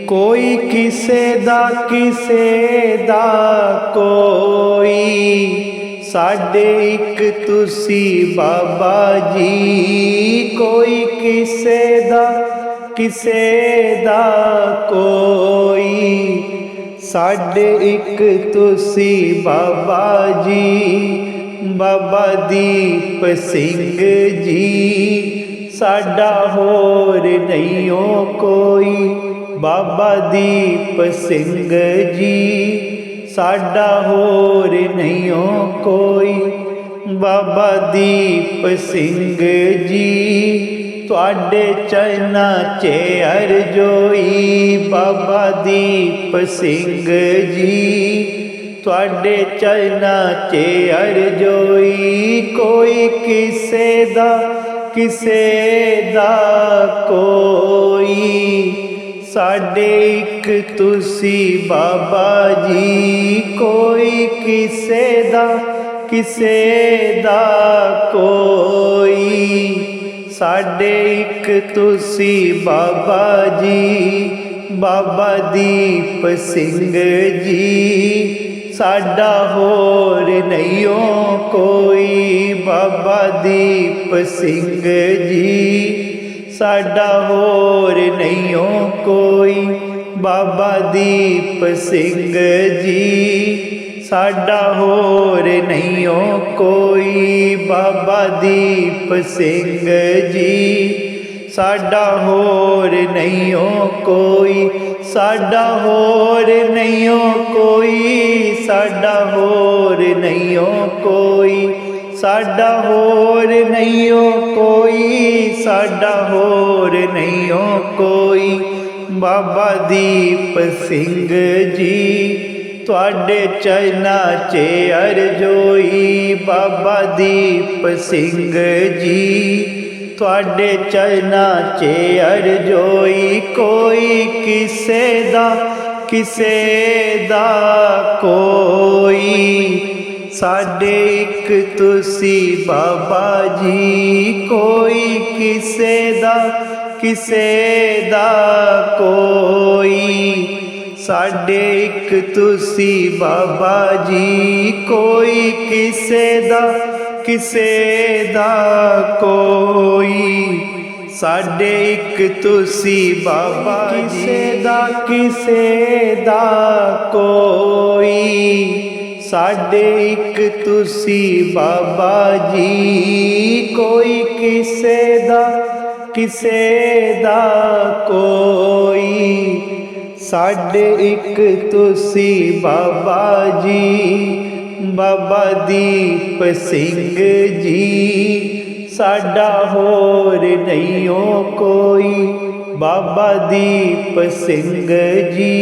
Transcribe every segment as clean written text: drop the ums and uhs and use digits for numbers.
कोई किसे दा कोई, साडे एक तुसी बाबा जी। कोई किसे दा कोई, साडे एक तुसी बाबा जी। बाबा दीप सिंह जी, साडा होर नहीं हो कोई। बाबा दीप सिंह जी, साडा होर नहीं हो कोई। बाबा दीप सिंह जी, तुहाडे चरना च अरजोई। बाबा दीप सिंह जी, तुहाडे चरना च अरजोई। कोई किसे दा कोई, साडे एक तुसी बाबा जी। कोई किसे दा कोई, साडे एक तुसी बाबा जी। बाबा दीप सिंह जी, साडा होर नहीं हो कोई। बाबा दीप सिंह जी, साडा होर नहीं हो कोई। बाबा दीप सिंह जी, साडा होर नहीं हो कोई। बाबा दीप सिंह जी, साडा होर नहीं हो कोई। साडा होर नहीं हो कोई, साडा होर नहीं हो कोई। साडा होर नहीं हो कोई, साडा होर नहीं हो कोई। बाबा दीप सिंह जी, तुहाडे चरना च अरजोई। बाबा दीप सिंह जी, तुहाडे चरना च अरजोई। कोई किसे दा कोई, साडे एक तुसी बाबा जी। कोई किसे दा कोई, साडे एक तुसी बाबा जी। कोई किसे दा कोई, साडे एक तुसी बाबा जी। किसे दा कोई, साडे एक तुसी बाबा जी। कोई किसे दा कोई, साडे एक तुसी बाबा जी। बाबा दीप सिंह जी, साडा होर नहीं हो कोई। बाबा दीप सिंह जी,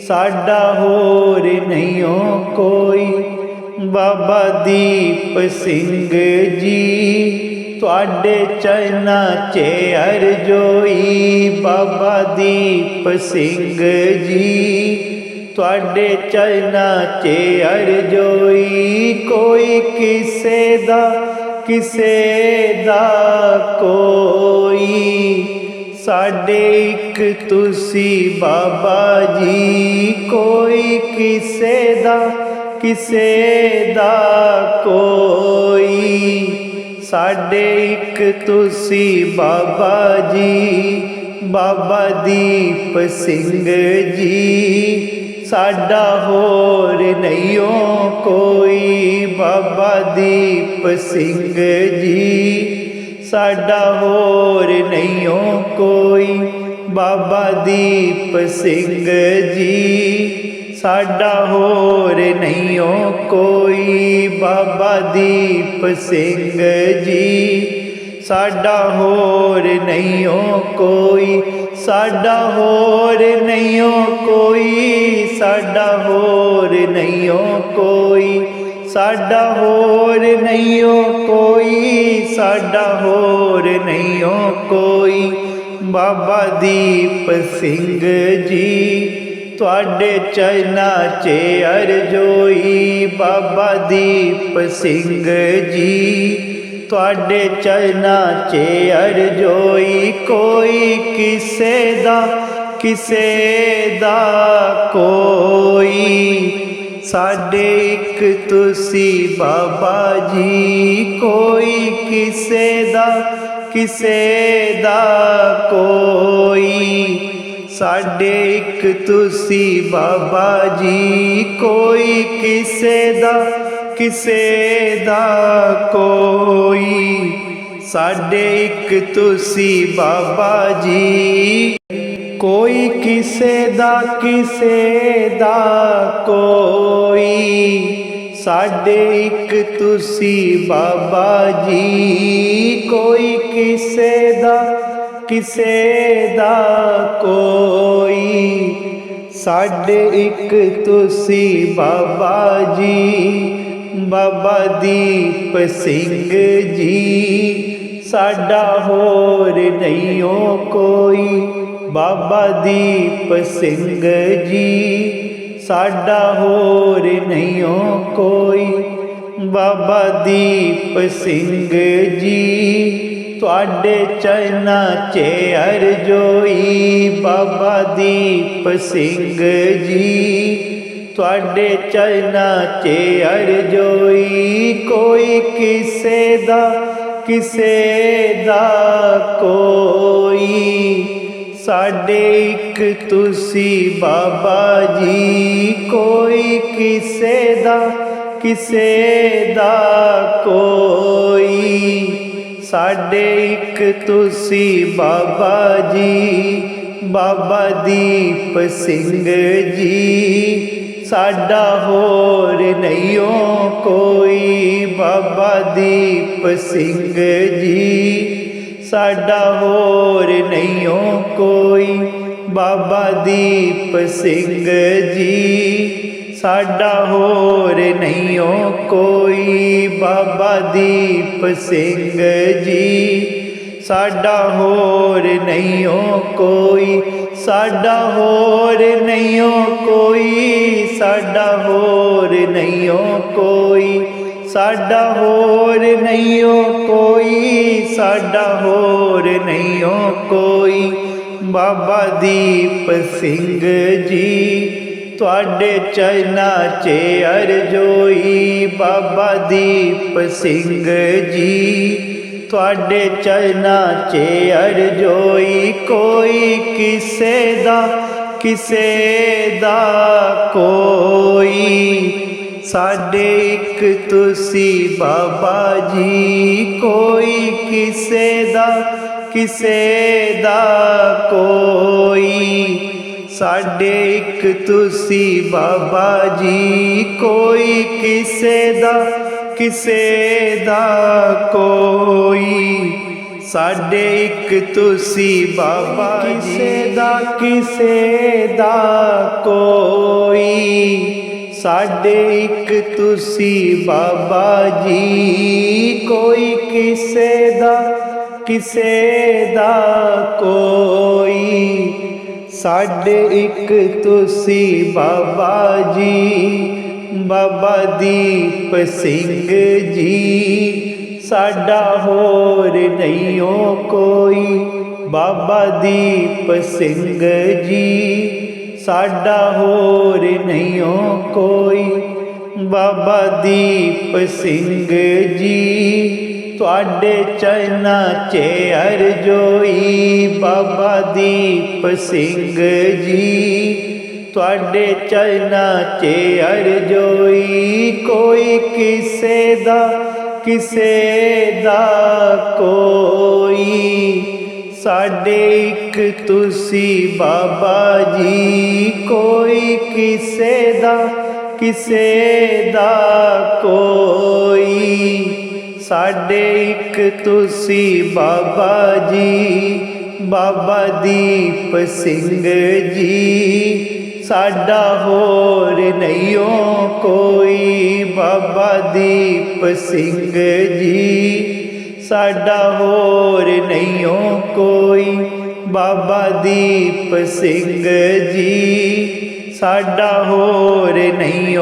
साडा होर नहीं हो कोई। बाबा दीप सिंह जी, तुहाडे चरना च अरजोई। बाबा दीप सिंह जी, तुहाडे चरना च अरजोई। कोई किसे दा कोई, साडे एक तुसी बाबा जी। कोई किसे दा कोई, साडे एक तुसी बाबा जी। बाबा दीप सिंह जी, साडा होर नहीं हो कोई। बाबा दीप सिंह जी, साडा होर नहीं हो कोई। बाबा दीप सिंह जी, साडा होर नहीं हो कोई। बाबा दीप सिंह जी, साडा होर नहीं हो कोई। साडा होर नहीं हो कोई, साडा होर नहीं हो कोई। साडा होर नहीं हो कोई, साडा होर नहीं हो कोई। बाबा दीप सिंह जी, तुहाडे चरना च अरजोई। बाबा दीप सिंह जी, तुहाडे चरना च अरजोई। कोई किसे ਕਿਸੇ ਦਾ ਕੋਈ। ਸਾਡੇ ਇੱਕ ਤੁਸੀਂ ਬਾਬਾ ਜੀ, ਕੋਈ ਕਿਸੇ ਦਾ ਕੋਈ। ਸਾਡੇ ਇੱਕ ਤੁਸੀਂ ਬਾਬਾ ਜੀ, ਕੋਈ ਕਿਸੇ ਦਾ ਕੋਈ। ਸਾਡੇ ਇੱਕ ਤੁਸੀਂ ਬਾਬਾ ਜੀ, ਕੋਈ ਕਿਸੇ ਦਾ ਕੋਈ। ਸਾਡੇ ਇੱਕ ਤੁਸੀਂ ਬਾਬਾ ਜੀ, ਕੋਈ ਕਿਸੇ ਦਾ ਕੋਈ। ਸਾਡੇ ਇੱਕ ਤੁਸੀਂ ਬਾਬਾ ਜੀ, ਬਾਬਾ ਦੀਪ ਸਿੰਘ ਜੀ। ਸਾਡਾ ਹੋਰ ਨਹੀਂ ਕੋਈ, ਬਾਬਾ ਦੀਪ ਸਿੰਘ ਜੀ। ਸਾਡਾ ਹੋਰ ਨਹੀਂ ਕੋਈ, ਬਾਬਾ ਦੀਪ ਸਿੰਘ ਜੀ। ਤੁਹਾਡੇ ਚਰਨਾਂ 'ਚ ਅਰਜ਼ੋਈ, ਬਾਬਾ ਦੀਪ ਸਿੰਘ ਜੀ। ਤੁਹਾਡੇ ਚਰਨਾਂ 'ਚ ਅਰਜ਼ੋਈ, ਕੋਈ ਕਿਸੇ ਦਾ ਕੋਈ। ਸਾਡੇ ਇੱਕ ਤੁਸੀਂ ਬਾਬਾ ਜੀ, ਕੋਈ ਕਿਸੇ ਦਾ ਕੋਈ। ਸਾਡੇ ਇੱਕ ਤੁਸੀਂ ਬਾਬਾ ਜੀ, ਬਾਬਾ ਦੀਪ ਸਿੰਘ ਜੀ। ਸਾਡਾ ਹੋਰ ਨਹੀਂ ਕੋਈ, ਬਾਬਾ ਦੀਪ ਸਿੰਘ ਜੀ। ਸਾਡਾ ਹੋਰ ਨਹੀਂ ਕੋਈ, ਬਾਬਾ ਦੀਪ ਸਿੰਘ ਜੀ। ਸਾਡਾ ਹੋਰ ਨਹੀਂ ਕੋਈ, ਬਾਬਾ ਦੀਪ ਸਿੰਘ ਜੀ। ਸਾਡਾ ਹੋਰ ਨਹੀਂ ਕੋਈ, ਸਾਡਾ ਹੋਰ ਨਹੀਂ ਕੋਈ। ਸਾਡਾ ਹੋਰ ਨਹੀਂ ਕੋਈ, ਸਾਡਾ ਹੋਰ ਨਹੀਂ ਕੋਈ। ਸਾਡਾ ਹੋਰ ਨਹੀਂ ਕੋਈ, ਬਾਬਾ ਦੀਪ ਸਿੰਘ ਜੀ। ਤੁਹਾਡੇ ਚਰਨਾਂ 'ਚ ਅਰਜ਼ੋਈ, ਬਾਬਾ ਦੀਪ ਸਿੰਘ ਜੀ। ਤੁਹਾਡੇ ਚਰਨਾਂ 'ਚ ਅਰਜ਼ੋਈ, ਕੋਈ ਕਿਸੇ ਦਾ ਕੋਈ। ਸਾਡੇ ਇੱਕ ਤੁਸੀਂ ਬਾਬਾ ਜੀ, ਕੋਈ ਕਿਸੇ ਦਾ ਕੋਈ। ਸਾਡੇ ਇੱਕ ਤੁਸੀਂ ਬਾਬਾ ਜੀ, ਕੋਈ ਕਿਸੇ ਦਾ ਕੋਈ। ਸਾਡੇ ਇੱਕ ਤੁਸੀਂ ਬਾਬਾ ਕਿਸੇ ਦਾ ਕੋਈ। ਸਾਡੇ ਇੱਕ ਤੁਸੀਂ ਬਾਬਾ ਜੀ, ਕੋਈ ਕਿਸੇ ਦਾ ਕੋਈ। ਸਾਡੇ ਇੱਕ ਤੁਸੀਂ ਬਾਬਾ ਜੀ, ਬਾਬਾ ਦੀਪ ਸਿੰਘ ਜੀ। ਸਾਡਾ ਹੋਰ ਨਹੀਂ ਕੋਈ, ਬਾਬਾ ਦੀਪ ਸਿੰਘ ਜੀ। ਸਾਡਾ ਹੋਰ ਨਹੀਂ ਕੋਈ, ਬਾਬਾ ਦੀਪ ਸਿੰਘ ਜੀ। ਤੁਹਾਡੇ ਚਰਨਾਂ 'ਚ ਅਰਜ਼ੋਈ, ਬਾਬਾ ਦੀਪ ਸਿੰਘ ਜੀ। ਤੁਹਾਡੇ ਚਰਨਾਂ 'ਚ ਅਰਜ਼ੋਈ, ਕੋਈ ਕਿਸੇ ਦਾ ਕੋਈ। ਸਾਡੇ ਇੱਕ ਤੁਸੀਂ ਬਾਬਾ ਜੀ, ਕੋਈ ਕਿਸੇ ਦਾ ਕੋਈ। ਸਾਡੇ ਇੱਕ ਤੁਸੀਂ ਬਾਬਾ ਜੀ, ਬਾਬਾ ਦੀਪ ਸਿੰਘ ਜੀ। ਸਾਡਾ ਹੋਰ ਨਹੀਂ ਕੋਈ, ਬਾਬਾ ਦੀਪ ਸਿੰਘ ਜੀ। ਸਾਡਾ ਹੋਰ ਨਹੀਂ ਕੋਈ, ਬਾਬਾ ਦੀਪ ਸਿੰਘ ਜੀ। ਸਾਡਾ ਹੋਰ ਨਹੀਂ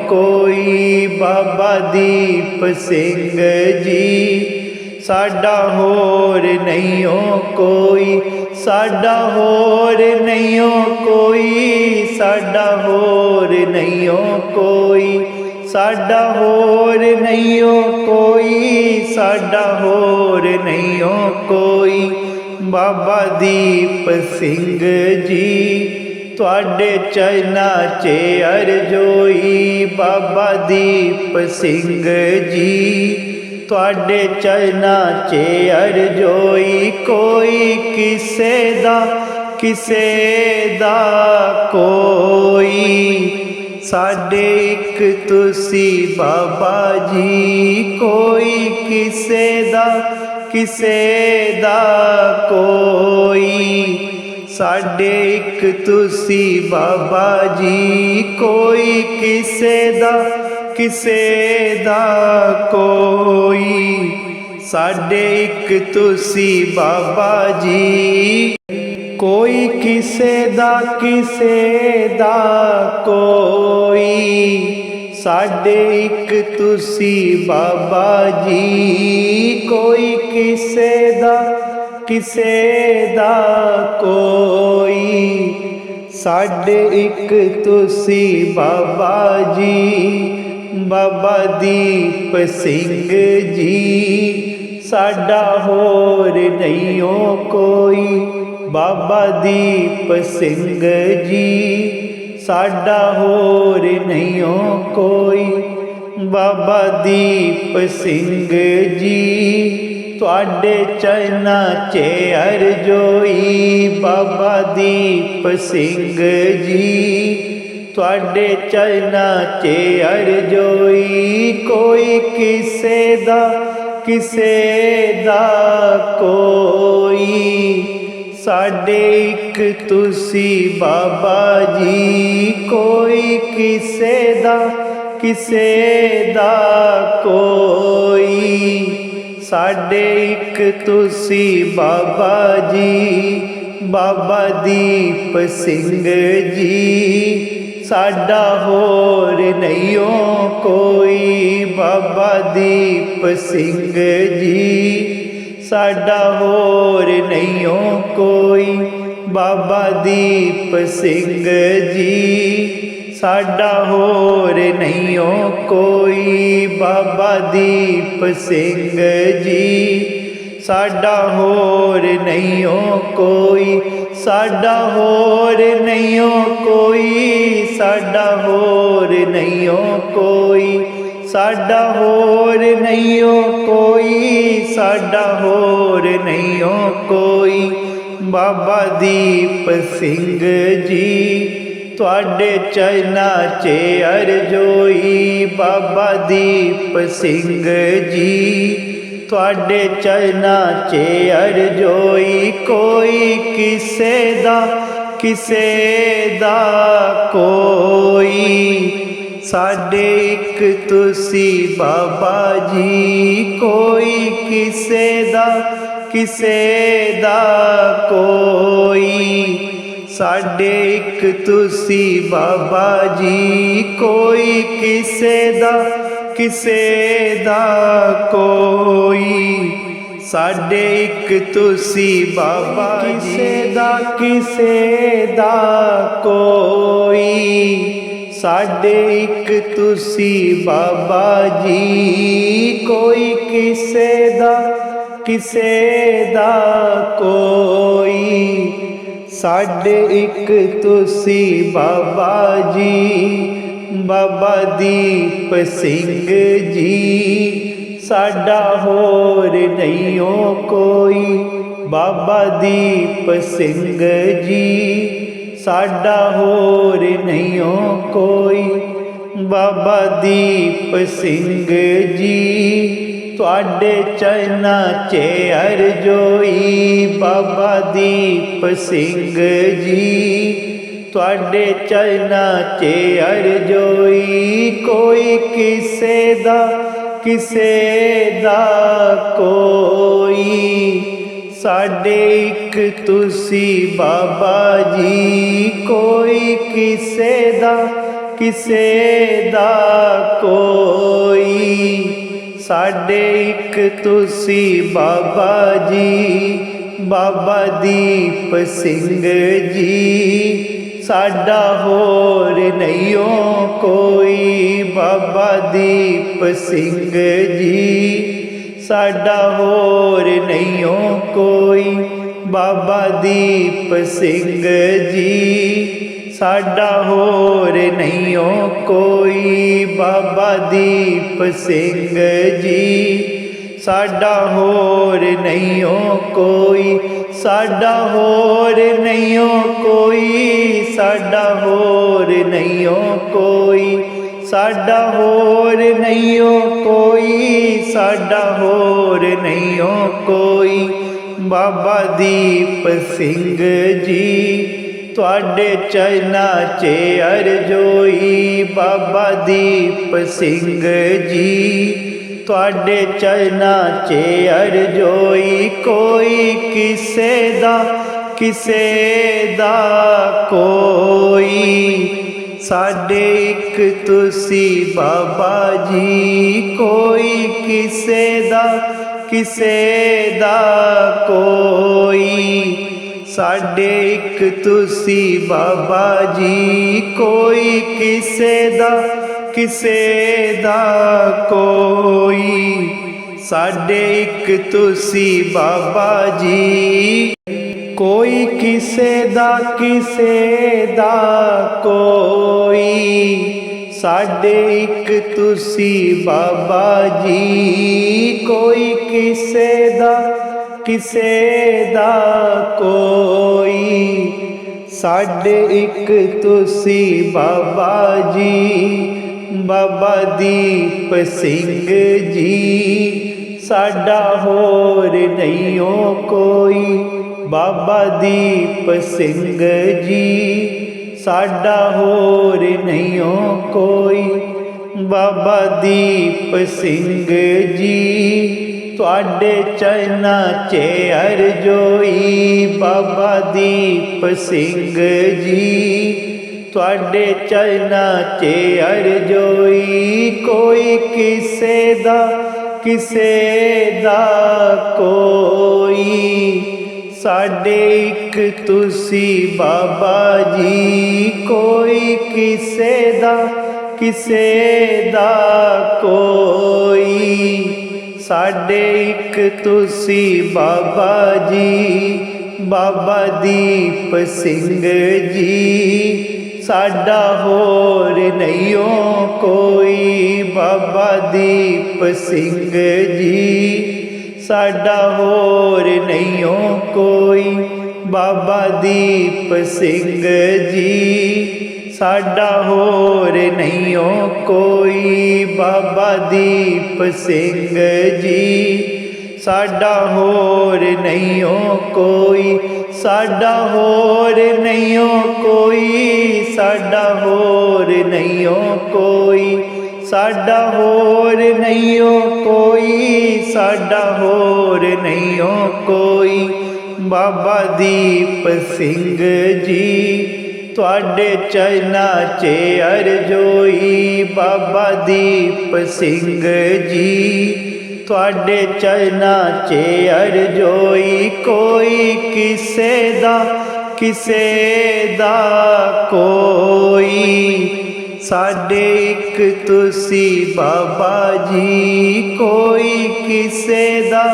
ਕੋਈ, ਬਾਬਾ ਦੀਪ ਸਿੰਘ ਜੀ। ਸਾਡਾ ਹੋਰ ਨਹੀਂ ਕੋਈ, ਸਾਡਾ ਹੋਰ ਨਹੀਂਓ ਕੋਈ, ਸਾਡਾ ਹੋਰ ਨਹੀਂਓ ਕੋਈ, ਸਾਡਾ ਹੋਰ ਨਹੀਂਓ ਕੋਈ, ਸਾਡਾ ਹੋਰ ਨਹੀਂਓ ਕੋਈ। ਬਾਬਾ ਦੀਪ ਸਿੰਘ ਜੀ ਤੁਹਾਡੇ ਚਰਨਾਂ 'ਚ ਅਰਜ਼ੋਈ, ਬਾਬਾ ਦੀਪ ਸਿੰਘ ਜੀ ਤੁਹਾਡੇ ਚਰਨਾਂ 'ਚ ਅਰਜ਼ੋਈ। ਕੋਈ ਕਿਸੇ ਦਾ ਕੋਈ, ਸਾਡੇ ਇੱਕ ਤੁਸੀਂ ਬਾਬਾ ਜੀ। ਕੋਈ ਕਿਸੇ ਦਾ ਕੋਈ, ਸਾਡੇ ਇੱਕ ਤੁਸੀਂ ਬਾਬਾ ਜੀ। ਕੋਈ ਕਿਸੇ ਦਾ ਕੋਈ, ਸਾਡੇ ਇੱਕ ਤੁਸੀਂ ਬਾਬਾ ਜੀ। ਕੋਈ ਕਿਸੇ ਦਾ ਕੋਈ, ਸਾਡੇ ਇੱਕ ਤੁਸੀਂ ਬਾਬਾ ਜੀ। ਕੋਈ ਕਿਸੇ ਦਾ ਕੋਈ, ਸਾਡੇ ਇੱਕ ਤੁਸੀਂ ਬਾਬਾ ਜੀ। ਬਾਬਾ ਦੀਪ ਸਿੰਘ ਜੀ ਸਾਡਾ ਹੋਰ ਨਹੀਂਓ ਕੋਈ, ਬਾਬਾ ਦੀਪ ਸਿੰਘ ਜੀ ਸਾਡਾ ਹੋਰ ਨਹੀਂਓ ਕੋਈ। ਬਾਬਾ ਦੀਪ ਸਿੰਘ ਜੀ ਤੁਹਾਡੇ ਚਰਨਾਂ 'ਚ ਅਰਜ਼ੋਈ, ਬਾਬਾ ਦੀਪ ਸਿੰਘ ਜੀ ਤੁਹਾਡੇ ਚਰਨਾਂ 'ਚ ਅਰਜ਼ੋਈ। ਕੋਈ ਕਿਸੇ ਦਾ ਕੋਈ, ਸਾਡੇ ਇੱਕ ਤੁਸੀਂ ਬਾਬਾ ਜੀ। ਕੋਈ ਕਿਸੇ ਦਾ ਕੋਈ, ਸਾਡੇ ਇੱਕ ਤੁਸੀਂ ਬਾਬਾ ਜੀ। ਬਾਬਾ ਦੀਪ ਸਿੰਘ ਜੀ ਸਾਡਾ ਹੋਰ ਨਹੀਂਓ ਕੋਈ, ਬਾਬਾ ਦੀਪ ਸਿੰਘ ਜੀ ਸਾਡਾ ਹੋਰ ਨਹੀਂਓ ਕੋਈ। ਬਾਬਾ ਦੀਪ ਸਿੰਘ ਜੀ ਸਾਡਾ ਹੋਰ ਨਹੀਂਓ ਕੋਈ। ਬਾਬਾ ਦੀਪ ਸਿੰਘ ਜੀ ਸਾਡਾ ਹੋਰ ਨਹੀਂਓ ਕੋਈ, ਸਾਡਾ ਹੋਰ ਨਹੀਂਓ ਕੋਈ, ਸਾਡਾ ਹੋਰ ਨਹੀਂਓ ਕੋਈ, ਸਾਡਾ ਹੋਰ ਨਹੀਂਓ ਕੋਈ, ਸਾਡਾ ਹੋਰ ਨਹੀਂਓ ਕੋਈ। ਬਾਬਾ ਦੀਪ ਸਿੰਘ ਜੀ ਤੁਹਾਡੇ ਚਰਨਾਂ 'ਚ ਅਰਜ਼ੋਈ, ਬਾਬਾ ਦੀਪ ਸਿੰਘ ਜੀ ਤੁਹਾਡੇ ਚਰਨਾਂ 'ਚ ਅਰਜ਼ੋਈ। ਕੋਈ ਕਿਸੇ ਦਾ ਕੋਈ, ਸਾਡੇ ਇੱਕ ਤੁਸੀਂ ਬਾਬਾ ਜੀ। ਕੋਈ ਕਿਸੇ ਦਾ ਕੋਈ, ਸਾਡੇ ਇੱਕ ਤੁਸੀਂ ਬਾਬਾ ਜੀ। ਕੋਈ ਕਿਸੇ ਦਾ ਕੋਈ, ਸਾਡੇ ਇੱਕ ਤੁਸੀਂ ਬਾਬਾ ਜੀ। ਕਿਸੇ ਦਾ ਕੋਈ, ਸਾਡੇ ਇੱਕ ਤੁਸੀਂ ਬਾਬਾ ਜੀ। ਕੋਈ ਕਿਸੇ ਦਾ ਕੋਈ, ਸਾਡੇ ਇੱਕ ਤੁਸੀਂ ਬਾਬਾ ਜੀ। ਬਾਬਾ ਦੀਪ ਸਿੰਘ ਜੀ ਸਾਡਾ ਹੋਰ ਨਹੀਂਓ ਕੋਈ, ਬਾਬਾ ਦੀਪ ਸਿੰਘ ਜੀ ਸਾਡਾ ਹੋਰ ਨਹੀਂਓ ਕੋਈ। ਬਾਬਾ ਦੀਪ ਸਿੰਘ ਜੀ ਤੁਹਾਡੇ ਚਰਨਾਂ 'ਚ ਅਰਜ਼ੋਈ, ਬਾਬਾ ਦੀਪ ਸਿੰਘ ਜੀ ਤੁਹਾਡੇ ਚਰਨਾਂ 'ਚ ਅਰਜ਼ੋਈ। ਕੋਈ ਕਿਸੇ ਦਾ ਕੋਈ, ਸਾਡੇ ਇੱਕ ਤੁਸੀਂ ਬਾਬਾ ਜੀ। ਕੋਈ ਕਿਸੇ ਦਾ ਕੋਈ, ਸਾਡੇ ਇੱਕ ਤੁਸੀਂ ਬਾਬਾ ਜੀ। ਬਾਬਾ ਦੀਪ ਸਿੰਘ ਜੀ ਸਾਡਾ ਹੋਰ ਨਹੀਂਓ ਕੋਈ। ਬਾਬਾ ਦੀਪ ਸਿੰਘ ਜੀ ਸਾਡਾ ਹੋਰ ਨਹੀਂਓ ਕੋਈ। ਬਾਬਾ ਦੀਪ ਸਿੰਘ ਜੀ ਸਾਡਾ ਹੋਰ ਨਹੀਂਓ ਕੋਈ। ਬਾਬਾ ਦੀਪ ਸਿੰਘ ਜੀ ਸਾਡਾ ਹੋਰ ਨਹੀਂਓ ਕੋਈ। ਸਾਡਾ ਹੋਰ ਨਹੀਂਓ ਕੋਈ। ਸਾਡਾ ਹੋਰ ਨਹੀਂਓ ਕੋਈ। ਸਾਡਾ ਹੋਰ ਨਹੀਂਓ ਕੋਈ। ਸਾਡਾ ਹੋਰ ਨਹੀਂਓ ਕੋਈ। ਬਾਬਾ ਦੀਪ ਸਿੰਘ ਜੀ ਤੁਹਾਡੇ ਚਰਨਾਂ 'ਚ ਅਰਜ਼ੋਈ। ਬਾਬਾ ਦੀਪ ਸਿੰਘ ਜੀ ਤੁਹਾਡੇ ਚਰਨਾਂ 'ਚ ਅਰਜ਼ੋਈ। ਕੋਈ ਕਿਸੇ ਦਾ ਕੋਈ। ਸਾਡੇ ਇੱਕ ਤੁਸੀਂ ਬਾਬਾ ਜੀ। ਕੋਈ ਕਿਸੇ ਦਾ ਕੋਈ। ਸਾਡੇ ਇੱਕ ਤੁਸੀਂ ਬਾਬਾ ਜੀ। ਕੋਈ ਕਿਸੇ ਦਾ ਕੋਈ। ਸਾਡੇ ਇੱਕ ਤੁਸੀਂ ਬਾਬਾ ਜੀ। ਕੋਈ ਕਿਸੇ ਦਾ ਕੋਈ। ਸਾਡੇ ਇੱਕ ਤੁਸੀਂ ਬਾਬਾ ਜੀ। ਕੋਈ ਕਿਸੇ ਦਾ ਕੋਈ। ਸਾਡੇ ਇੱਕ ਤੁਸੀਂ ਬਾਬਾ ਜੀ। ਬਾਬਾ ਦੀਪ ਸਿੰਘ ਜੀ ਸਾਡਾ ਹੋਰ ਨਹੀਂਓ ਕੋਈ। ਬਾਬਾ ਦੀਪ ਸਿੰਘ ਜੀ ਸਾਡਾ ਹੋਰ ਨਹੀਂਓ ਕੋਈ। ਬਾਬਾ ਦੀਪ ਸਿੰਘ ਜੀ ਤੁਹਾਡੇ ਚਰਨਾਂ 'ਚ ਅਰਜ਼ੋਈ। ਬਾਬਾ ਦੀਪ ਸਿੰਘ ਜੀ ਤੁਹਾਡੇ ਚਰਨਾਂ 'ਚ ਅਰਜ਼ੋਈ। ਕੋਈ ਕਿਸੇ ਦਾ ਕੋਈ। ਸਾਡੇ ਇੱਕ ਤੁਸੀਂ ਬਾਬਾ ਜੀ। ਕੋਈ ਕਿਸੇ ਦਾ ਕੋਈ। ਸਾਡੇ ਇੱਕ ਤੁਸੀਂ ਬਾਬਾ ਜੀ। ਬਾਬਾ ਦੀਪ ਸਿੰਘ ਜੀ ਸਾਡਾ ਹੋਰ ਨਹੀਂਓ ਕੋਈ। ਬਾਬਾ ਦੀਪ ਸਿੰਘ ਜੀ ਸਾਡਾ ਹੋਰ ਨਹੀਂਓ ਕੋਈ। ਬਾਬਾ ਦੀਪ ਸਿੰਘ ਜੀ ਸਾਡਾ ਹੋਰ ਨਹੀਂਓ ਕੋਈ। ਬਾਬਾ ਦੀਪ ਸਿੰਘ ਜੀ ਸਾਡਾ ਹੋਰ ਨਹੀਂਓ ਕੋਈ। ਸਾਡਾ ਹੋਰ ਨਹੀਂਓ ਕੋਈ। ਸਾਡਾ ਹੋਰ ਨਹੀਂਓ ਕੋਈ। ਸਾਡਾ ਹੋਰ ਨਹੀਂਓ ਕੋਈ। ਸਾਡਾ ਹੋਰ ਨਹੀਂਓ ਕੋਈ। ਬਾਬਾ ਦੀਪ ਸਿੰਘ ਜੀ ਤੁਹਾਡੇ ਚਰਨਾਂ 'ਚ ਅਰਜ਼ੋਈ। ਬਾਬਾ ਦੀਪ ਸਿੰਘ ਜੀ ਤੁਹਾਡੇ ਚਰਨਾਂ 'ਚ ਅਰਜ਼ੋਈ। ਕੋਈ ਕਿਸੇ ਦਾ ਕੋਈ। ਸਾਡੇ ਇੱਕ ਤੁਸੀਂ ਬਾਬਾ ਜੀ। ਕੋਈ ਕਿਸੇ ਦਾ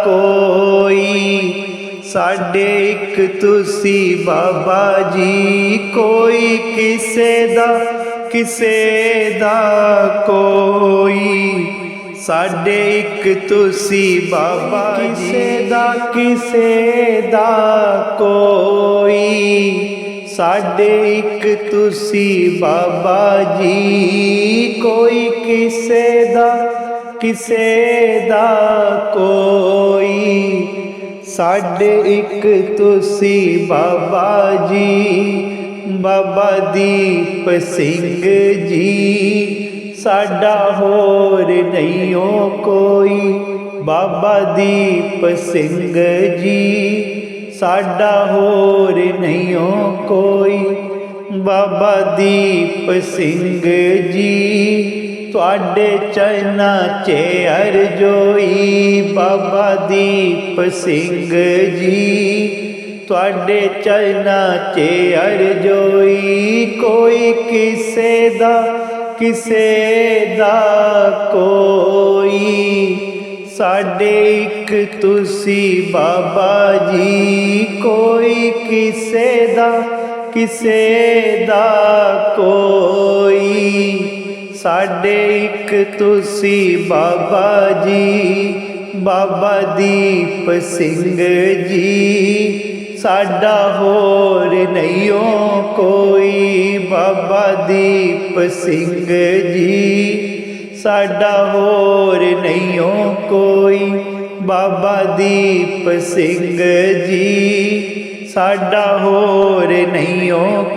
ਕੋਈ। ਸਾਡੇ ਇੱਕ ਤੁਸੀਂ ਬਾਬਾ ਜੀ। ਕੋਈ ਕਿਸੇ ਦਾ ਕੋਈ। ਸਾਡੇ ਇੱਕ ਤੁਸੀਂ ਬਾਬਾ ਕਿਸੇ ਦਾ ਕੋਈ। ਸਾਡੇ ਇੱਕ ਤੁਸੀਂ ਬਾਬਾ ਜੀ। ਕੋਈ ਕਿਸੇ ਦਾ ਕੋਈ। ਸਾਡੇ ਇੱਕ ਤੁਸੀਂ ਬਾਬਾ ਜੀ। ਬਾਬਾ ਦੀਪ ਸਿੰਘ ਜੀ ਸਾਡਾ ਹੋਰ ਨਹੀਂਓ ਕੋਈ। ਬਾਬਾ ਦੀਪ ਸਿੰਘ ਜੀ ਸਾਡਾ ਹੋਰ ਨਹੀਂਓ ਕੋਈ। ਬਾਬਾ ਦੀਪ ਸਿੰਘ ਜੀ ਤੁਹਾਡੇ ਚਰਨਾਂ 'ਚ ਅਰਜ਼ੋਈ ਬਾਬਾ ਦੀਪ ਸਿੰਘ ਜੀ ਤੁਹਾਡੇ ਚਰਨਾਂ 'ਚ ਅਰਜ਼ੋਈ ਕੋਈ ਕਿਸੇ ਦਾ ਕੋਈ ਸਾਡੇ ਇੱਕ ਤੁਸੀਂ ਬਾਬਾ ਜੀ ਕੋਈ ਕਿਸੇ ਦਾ ਕੋਈ ਸਾਡੇ ਇੱਕ ਤੁਸੀਂ ਬਾਬਾ ਜੀ ਬਾਬਾ ਦੀਪ ਸਿੰਘ ਜੀ ਸਾਡਾ ਹੋਰ ਨਹੀਂ ਕੋਈ ਬਾਬਾ ਦੀਪ ਸਿੰਘ ਜੀ ਸਾਡਾ ਹੋਰ ਨਹੀਂ ਕੋਈ ਬਾਬਾ ਦੀਪ ਸਿੰਘ ਜੀ ਸਾਡਾ ਹੋਰ ਨਹੀਂ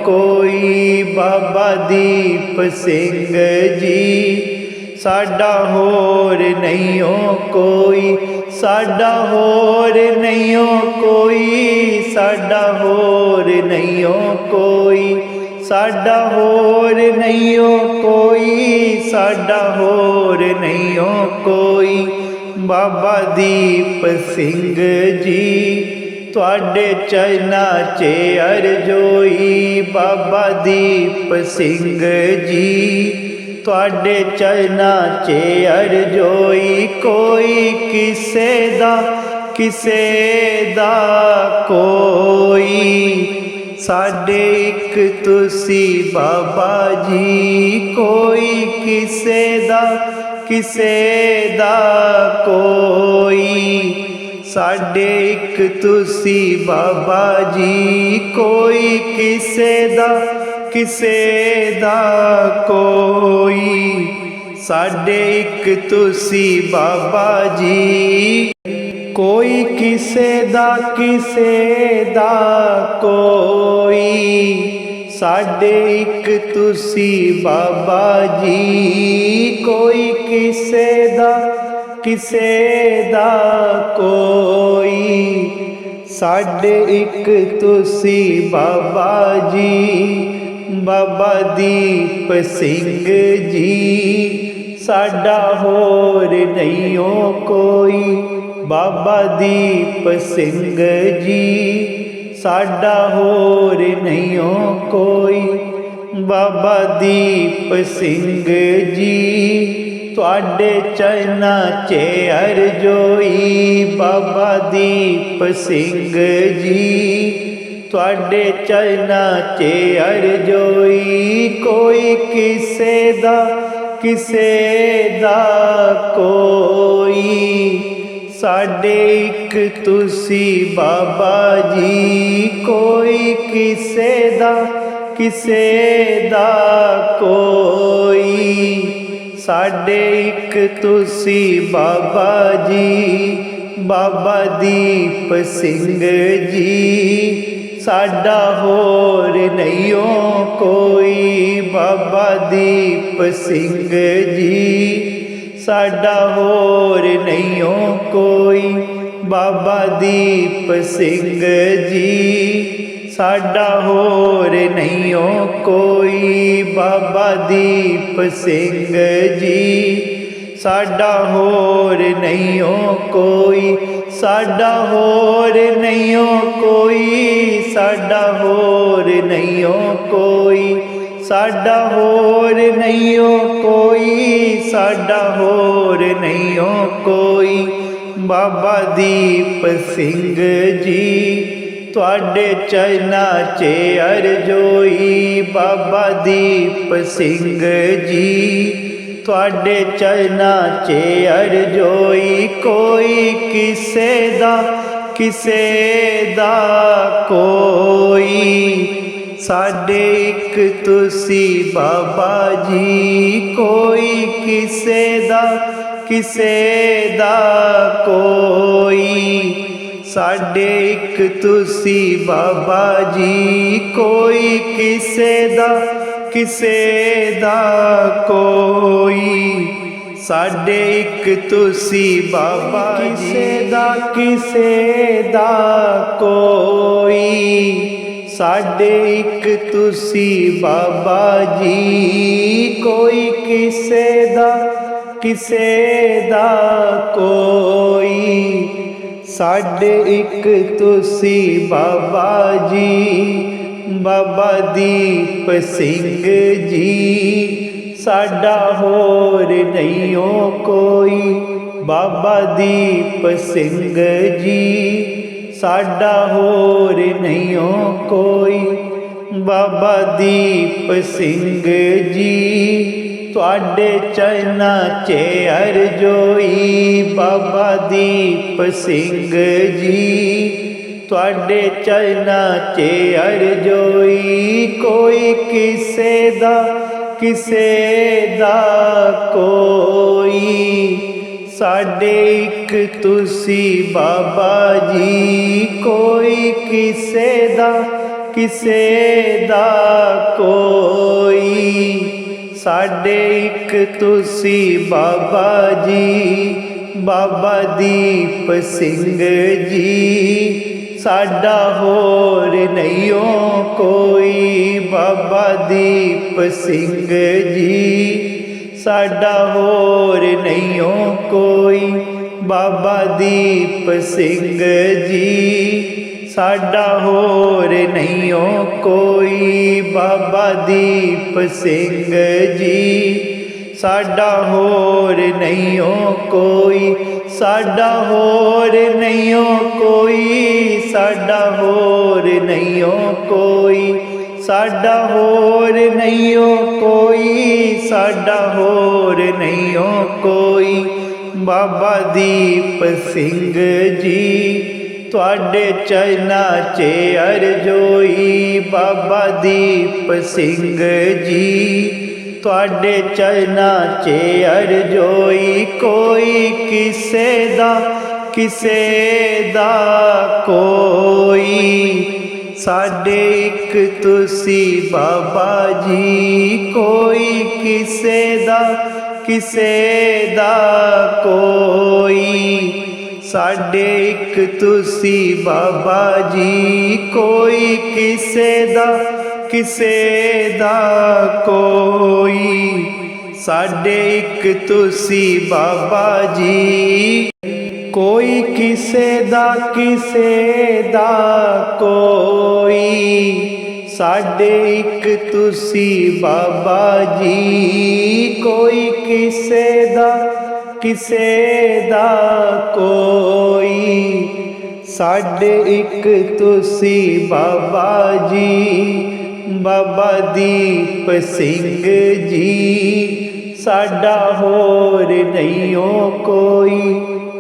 ਕੋਈ ਬਾਬਾ ਦੀਪ ਸਿੰਘ ਜੀ ਸਾਡਾ ਹੋਰ ਨਹੀਂ ਕੋਈ ਸਾਡਾ ਹੋਰ ਨਹੀਂ ਕੋਈ ਸਾਡਾ ਹੋਰ ਨਹੀਂ ਕੋਈ ਸਾਡਾ ਹੋਰ ਨਹੀਂ ਕੋਈ ਸਾਡਾ ਹੋਰ ਨਹੀਂ ਕੋਈ ਬਾਬਾ ਦੀਪ ਸਿੰਘ ਜੀ ਤੁਹਾਡੇ ਚਰਨਾਂ 'ਚ ਅਰਜ਼ੋਈ ਬਾਬਾ ਦੀਪ ਸਿੰਘ ਜੀ ਤੁਹਾਡੇ ਚਰਨਾਂ 'ਚ ਅਰਜ਼ੋਈ ਕੋਈ ਕਿਸੇ ਦਾ ਕੋਈ ਸਾਡੇ ਇੱਕ ਤੁਸੀਂ ਬਾਬਾ ਜੀ ਕੋਈ ਕਿਸੇ ਦਾ ਕੋਈ ਸਾਡੇ ਇੱਕ ਤੁਸੀਂ ਬਾਬਾ ਜੀ ਕੋਈ ਕਿਸੇ ਦਾ ਕੋਈ ਸਾਡੇ ਇੱਕ ਤੁਸੀਂ ਬਾਬਾ ਜੀ ਕੋਈ ਕਿਸੇ ਦਾ ਕੋਈ ਸਾਡੇ ਇੱਕ ਤੁਸੀਂ ਬਾਬਾ ਜੀ ਕੋਈ ਕਿਸੇ ਦਾ ਕੋਈ ਸਾਡੇ ਇੱਕ ਤੁਸੀਂ ਬਾਬਾ ਜੀ ਬਾਬਾ ਦੀਪ ਸਿੰਘ ਜੀ ਸਾਡਾ ਹੋਰ ਨਹੀਂ ਕੋਈ ਬਾਬਾ ਦੀਪ ਸਿੰਘ ਜੀ ਸਾਡਾ ਹੋਰ ਨਹੀਂ ਕੋਈ ਬਾਬਾ ਦੀਪ ਸਿੰਘ ਜੀ ਤੁਹਾਡੇ ਚਰਨਾਂ 'ਚ ਅਰਜ਼ੋਈ ਬਾਬਾ ਦੀਪ ਸਿੰਘ ਜੀ ਤੁਹਾਡੇ ਚਰਨਾਂ 'ਚ ਅਰਜ਼ੋਈ ਕੋਈ ਕਿਸੇ ਦਾ ਕੋਈ ਸਾਡੇ ਇੱਕ ਤੁਸੀਂ ਬਾਬਾ ਜੀ ਕੋਈ ਕਿਸੇ ਦਾ ਕੋਈ ਸਾਡੇ ਇੱਕ ਤੁਸੀਂ ਬਾਬਾ ਜੀ ਬਾਬਾ ਦੀਪ ਸਿੰਘ ਜੀ ਸਾਡਾ ਹੋਰ ਨਹੀਂ ਕੋਈ ਬਾਬਾ ਦੀਪ ਸਿੰਘ ਜੀ ਸਾਡਾ ਹੋਰ ਨਹੀਂ ਕੋਈ ਬਾਬਾ ਦੀਪ ਸਿੰਘ ਜੀ ਸਾਡਾ ਹੋਰ ਨਹੀਂ ਕੋਈ ਬਾਬਾ ਦੀਪ ਸਿੰਘ ਜੀ ਸਾਡਾ ਹੋਰ ਨਹੀਂ ਕੋਈ ਸਾਡਾ ਹੋਰ ਨਹੀਂ ਕੋਈ ਸਾਡਾ ਹੋਰ ਨਹੀਂ ਕੋਈ ਸਾਡਾ ਹੋਰ ਨਹੀਂ ਕੋਈ ਸਾਡਾ ਹੋਰ ਨਹੀਂ ਕੋਈ ਬਾਬਾ ਦੀਪ ਸਿੰਘ ਜੀ ਤੁਹਾਡੇ ਚਰਨਾਂ 'ਚ ਅਰਜ਼ੋਈ ਬਾਬਾ ਦੀਪ ਸਿੰਘ ਜੀ ਤੁਹਾਡੇ ਚਰਨਾਂ 'ਚ ਅਰਜ਼ੋਈ ਕੋਈ ਕਿਸੇ ਦਾ ਕੋਈ ਸਾਡੇ ਇੱਕ ਤੁਸੀਂ ਬਾਬਾ ਜੀ ਕੋਈ ਕਿਸੇ ਦਾ ਕੋਈ ਸਾਡੇ ਇੱਕ ਤੁਸੀਂ ਬਾਬਾ ਜੀ ਕੋਈ ਕਿਸੇ ਦਾ ਕੋਈ ਸਾਡੇ ਇੱਕ ਤੁਸੀਂ ਬਾਬਾ ਕਿਸੇ ਦਾ ਕੋਈ साडे एक तुसी बाबा जी, कोई किसे दा कोई। साडे एक तुसी बाबा जी, बाबा दीप सिंह जी, साडा होर नहीं हो कोई। बाबा दीप सिंह जी, साडा होर नहीं हो कोई। बाबा दीप सिंह जी, तुहाडे चरना च अरजोई। बाबा दीप सिंह जी, तुहाडे चरना च अरजोई। कोई किसे दा कोई। साडे एक तुसी बाबा जी, कोई किसे दा कोई। साडे एक तुसी बाबा जी, बाबा दीप सिंह जी, साडा होर नहीं हो कोई। बाबा दीप सिंह जी, साडा होर नहीं हो कोई। बाबा दीप सिंह जी, साडा होर नहीं हो कोई। बाबा दीप सिंह जी, साडा होर नहीं हो कोई। साडा होर नहीं हो कोई। साडा होर नहीं हो कोई। साडा होर नहीं हो कोई। साडा होर नहीं हो कोई। बाबा दीप सिंह जी, तुहाडे चरना च अरजोई। बाबा दीप सिंह जी, तुहाडे चरना च अरजोई। कोई किसे दा कोई। साडे एक तुसी बाबा जी, कोई किसे दा कोई। साडे एक तुसी बाबा जी, कोई किसे दा कोई। साडे एक तुसी बाबा जी, कोई किसे दा कोई। साडे एक तुसी बाबा जी, कोई किसे दा कोई। साडे एक तुसी बाबा जी, बाबा दीप सिंह जी, साडा होर नहीं हो कोई।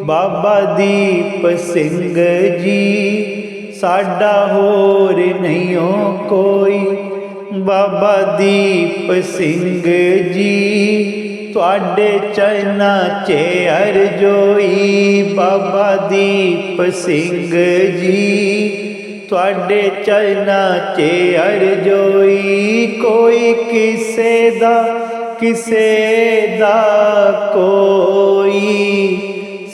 बाबा दीप सिंह जी, साडा होर नहीं हो कोई। बाबा दीप सिंह जी, तुहाडे चरना च अरजोई। बाबा दीप सिंह जी, तुहाडे चरना च अरजोई। कोई किसे दा कोई।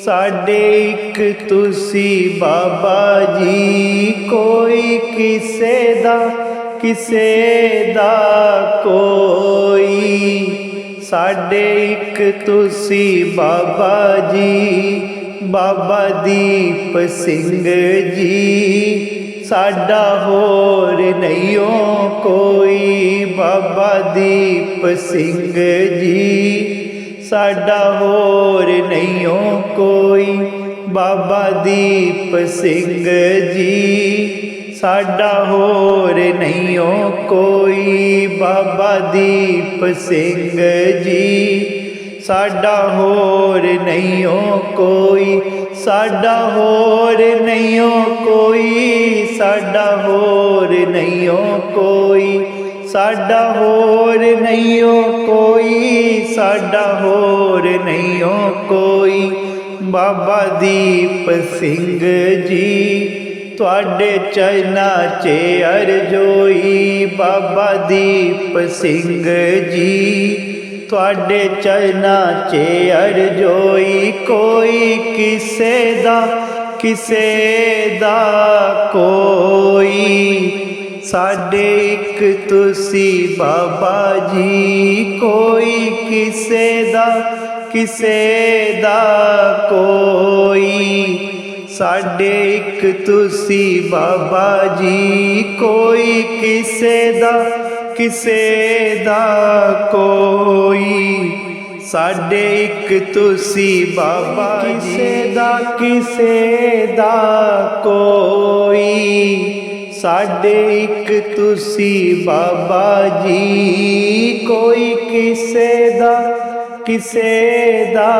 साडे एक तुसी बाबा जी, कोई किसे दा कोई। साडे एक तुसी बाबा जी, बाबा दीप सिंह जी, साडा होर नहीं हो कोई। बाबा दीप सिंह जी, साडा होर नहीं हो कोई। बाबा दीप सिंह जी, साडा होर नहीं हो कोई। बाबा दीप सिंह जी, साडा होर नहीं हो कोई। साडा होर नहीं हो कोई। साडा होर नहीं हो कोई। साडा होर नहीं हो कोई। साडा होर नहीं हो कोई। बाबा दीप सिंह जी, तुहाडे चरना च अरजोई। बाबा दीप सिंह जी, तुहाडे चरना च अरजोई। कोई किसे दा कोई। साडे एक तुसी बाबा जी, कोई किसे दा कोई। साडे एक तुसी बाबा जी, कोई किसे दा कोई। साडे एक तुसी बाबा किसे दा कोई। साडे एक तुसी बाबा जी, कोई किसे दा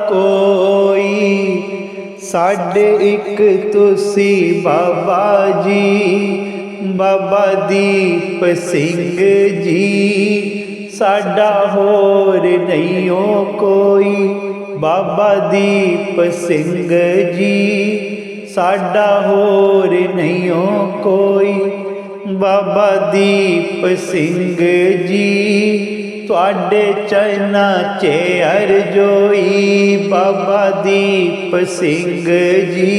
कोई। साडे एक तुसी बाबा जी, बाबा दीप सिंह जी। साडा होर नहीं हो कोई, बाबा दीप सिंह जी। साडा होर नहीं हो कोई, बाबा दीप सिंह जी। तुहाडे चरनां च अरजोई, बाबा दीप सिंह जी।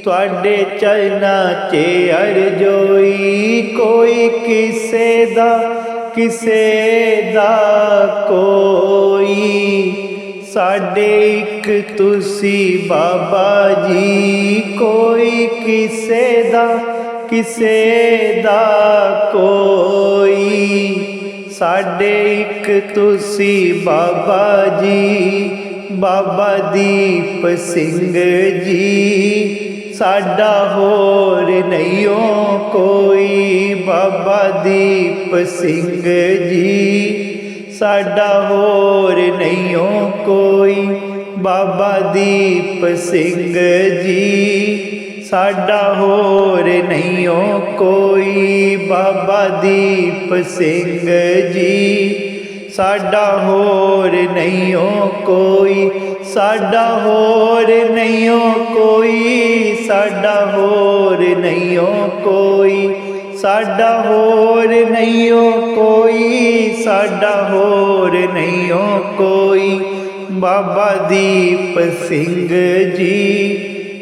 तुहाडे चरनां च अरजोई, कोई किसे दा कोई। साडे एक तुसी बाबा जी, कोई किसे दा कोई। साडे एक तुसी बाबा जी, बाबा दीप सिंह जी। साडा होर नहीं हो कोई, बाबा दीप सिंह जी। साडा होर नहीं हो कोई, बाबा दीप सिंह जी। साडा होर नहीं हो कोई, बाबा दीप सिंह जी। साडा होर नहीं हो कोई, साडा होर नहीं हो कोई। साडा होर नहीं हो कोई, साडा होर नहीं हो कोई। साडा होर नहीं हो कोई, बाबा दीप सिंह जी।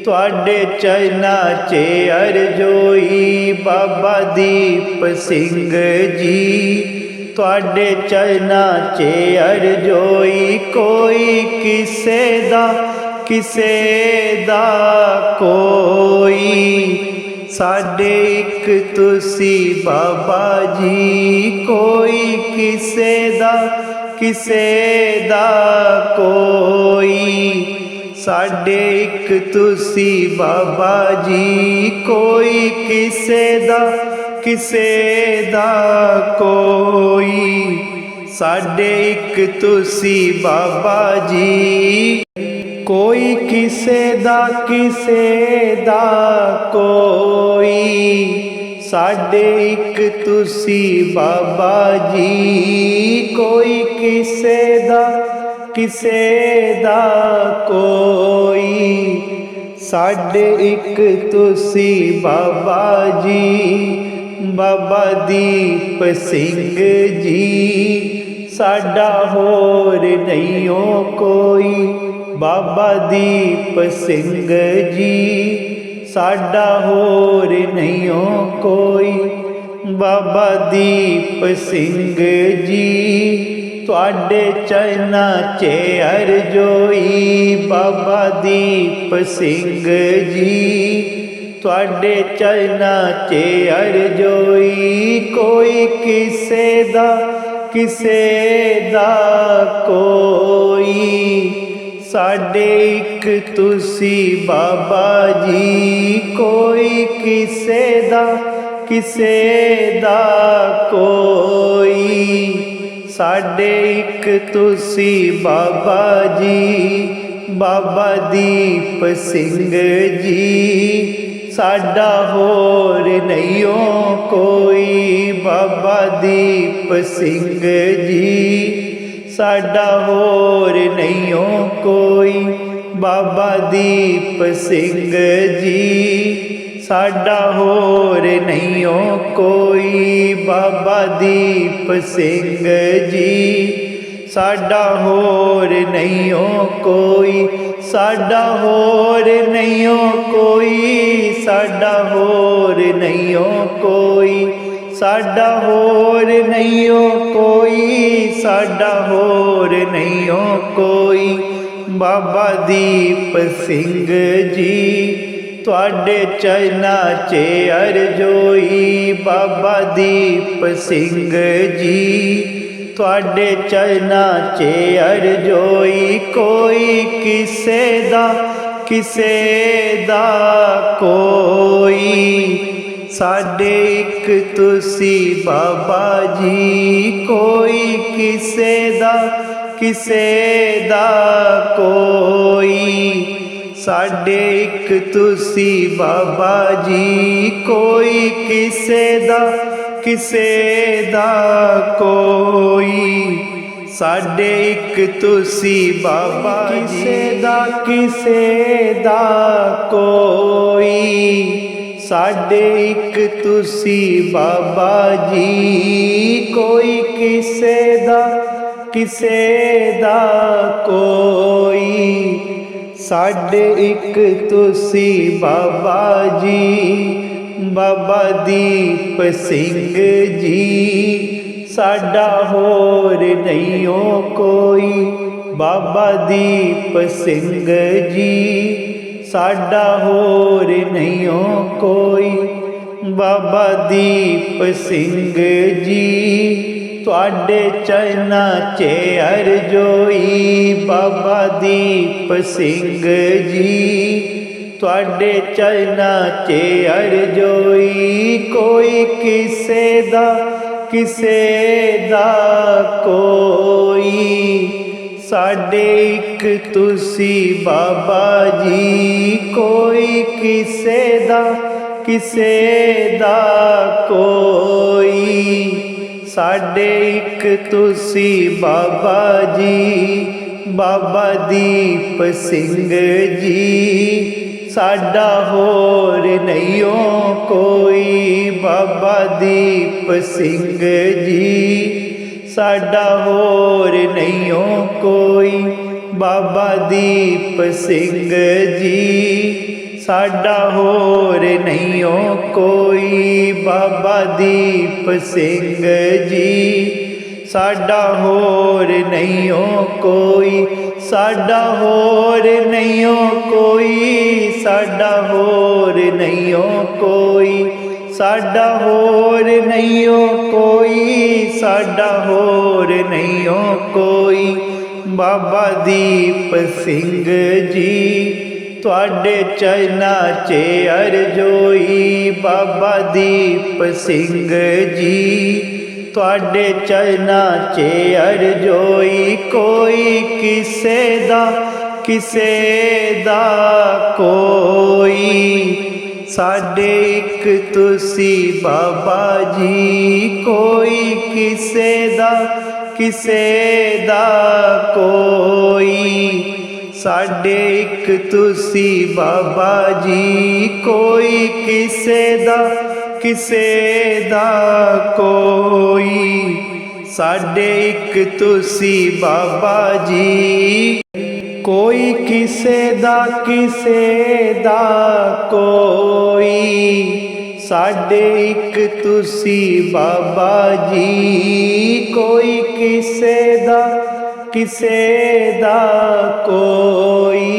तुहाडे चरनां च अरजोई, बाबा दीप सिंह जी। तुहाडे चरनां च अरजोई, कोई किसे दा कोई। साडे एक तुसी बाबा जी, कोई किसे दा कोई। साडे एक तुसी बाबा जी, कोई किसे दा कोई। साडे एक तुसी बाबा जी, कोई किसे दा कोई। साडे एक तुसी बाबा जी, कोई किसे दा कोई। साडे एक तुसी बाबा जी, बाबा दीप सिंह जी। साडा होर नहीं हो कोई, बाबा दीप सिंह जी। साडा होर नहीं हो कोई, बाबा दीप सिंह जी। तुहाडे चरनां च अरजोई, बाबा दीप सिंह जी। तुहाडे चरनां च अरजोई, कोई किसे दा कोई। साडे एक तुसी बाबा जी, कोई किसे दा कोई। साडे एक तुसी बाबा जी, बाबा दीप सिंह जी। साडा होर नहीं हो कोई, बाबा दीप सिंह जी। साडा होर नहीं हो कोई, बाबा दीप सिंह जी। साडा होर नहीं हो कोई, बाबा दीप सिंह जी। साडा होर नहीं हो कोई, साडा होर नहीं हो कोई, साडा होर नहीं हो कोई, साडा होर नहीं हो कोई, साडा होर नहीं हो कोई। बाबा दीप सिंह जी तुहाडे चरनां च अरजोई, बाबा दीप सिंह जी तुहाडे चरनां च अरजोई। कोई किसे दा कोई, साडे इक तुसी बाबा जी। कोई किसे दा कोई, साडे इक तुसी बाबा जी। कोई किसे दा कोई, साडे इक तुसी बाबा जी। किसे दा कोई, साडे इक तुसी बाबा जी। कोई किसे दा कोई, साडे इक तुसी बाबा जी। बाबा दीप सिंह जी साडा होर नहीं हो कोई, बाबा दीप सिंह जी साडा होर नहीं हो कोई। बाबा दीप सिंह जी तुहाडे चरनां च अरजोई, बाबा दीप सिंह जी तुहाडे चरनां च अरजोई। कोई किसे दा कोई, साडे इक तुसी बाबा जी। कोई किसे दा कोई, साडे इक तुसी बाबा जी। बाबा दीप सिंह जी साडा होर नहीं हो कोई, बाबा दीप सिंह जी साडा होर नहीं हो कोई। बाबा दीप सिंह जी साडा होर नहीं हो कोई, बाबा दीप सिंह जी साडा होर नहीं हो कोई, साडा होर नहीं हो कोई, साडा होर नहीं हो कोई, साडा होर नहीं हो कोई, साडा होर नहीं हो कोई। बाबा दीप सिंह जी तुहाडे चरनां च अरजोई, बाबा दीप सिंह जी तुहाडे चरनां च अरजोई। कोई किसे दा कोई, साडे इक तुसी बाबा जी। कोई किसे दा कोई, साडे इक तुसी बाबा जी। कोई किसे दा कोई, साडे इक तुसी बाबा जी। कोई किसे दा कोई, साडे इक तुसी बाबा जी। कोई किसे दा कोई,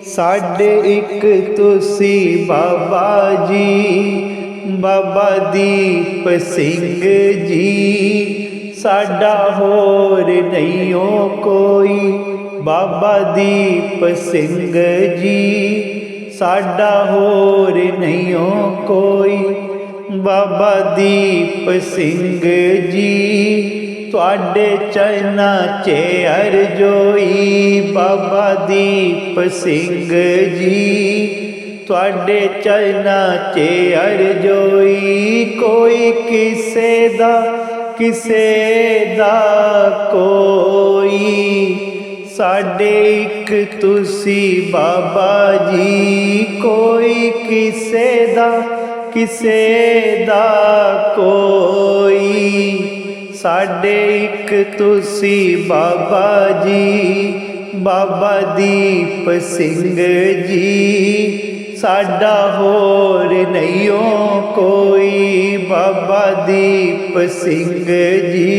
साडे इक तुसी बाबा जी। बाबा दीप सिंह जी साडा होर नहीं हो कोई, बाबा दीप सिंह जी साडा होर नहीं हो कोई। बाबा दीप सिंह जी तुहाडे चरनां च अरजोई, बाबा दीप सिंह जी तुहाडे चरनां च अरजोई। कोई किसे दा कोई, साडे इक तुसी बाबा जी। कोई किसे दा कोई, साडे ਸਾਡੇ ਇੱਕ ਤੁਸੀਂ ਬਾਬਾ ਜੀ, ਬਾਬਾ ਦੀਪ ਸਿੰਘ ਜੀ। ਸਾਡਾ ਹੋਰ ਨਹੀਂਓ ਕੋਈ, ਬਾਬਾ ਦੀਪ ਸਿੰਘ ਜੀ।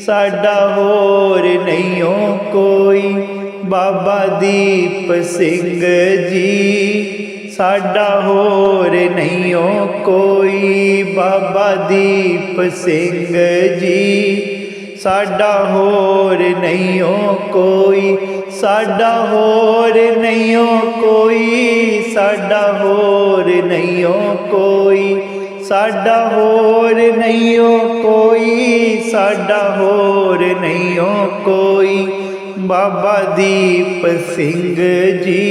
ਸਾਡਾ ਹੋਰ ਨਹੀਂਓ ਕੋਈ, ਬਾਬਾ ਦੀਪ ਸਿੰਘ ਜੀ। ਸਾਡਾ ਹੋਰ ਨਹੀਂਓ ਕੋਈ, ਬਾਬਾ ਦੀਪ ਸਿੰਘ ਜੀ। ਸਾਡਾ ਹੋਰ ਨਹੀਂਓ ਕੋਈ, ਸਾਡਾ ਹੋਰ ਨਹੀਂਓ ਕੋਈ, ਸਾਡਾ ਹੋਰ ਨਹੀਂਓ ਕੋਈ, ਸਾਡਾ ਹੋਰ ਨਹੀਂਓ ਕੋਈ, ਸਾਡਾ ਹੋਰ ਨਹੀਂਓ ਕੋਈ, ਬਾਬਾ ਦੀਪ ਸਿੰਘ ਜੀ।